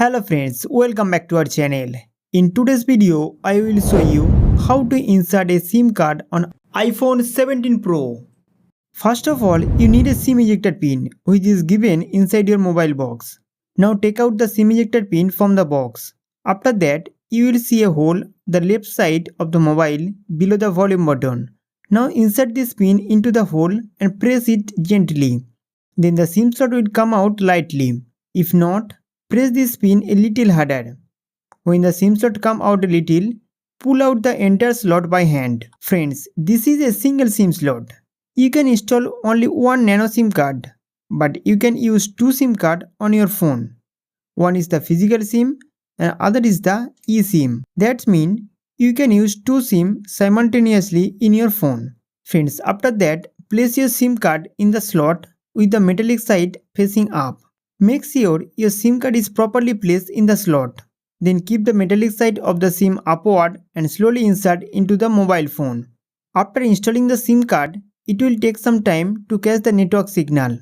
Hello friends, welcome back to our channel. In today's video, I will show you how to insert a SIM card on iPhone 17 Pro. First of all, you need a SIM ejector pin which is given inside your mobile box. Now take out the SIM ejector pin from the box. After that, you will see a hole the left side of the mobile below the volume button. Now insert this pin into the hole and press it gently. Then the SIM slot will come out lightly. If not, press this pin a little harder. When the SIM slot come out a little, pull out the entire slot by hand. Friends, this is a single SIM slot. You can install only one nano SIM card, but you can use two SIM cards on your phone. One is the physical SIM and other is the eSIM. That means you can use two SIM simultaneously in your phone. Friends, after that, place your SIM card in the slot with the metallic side facing up. Make sure your SIM card is properly placed in the slot. Then keep the metallic side of the SIM upward and slowly insert into the mobile phone. After installing the SIM card, it will take some time to catch the network signal.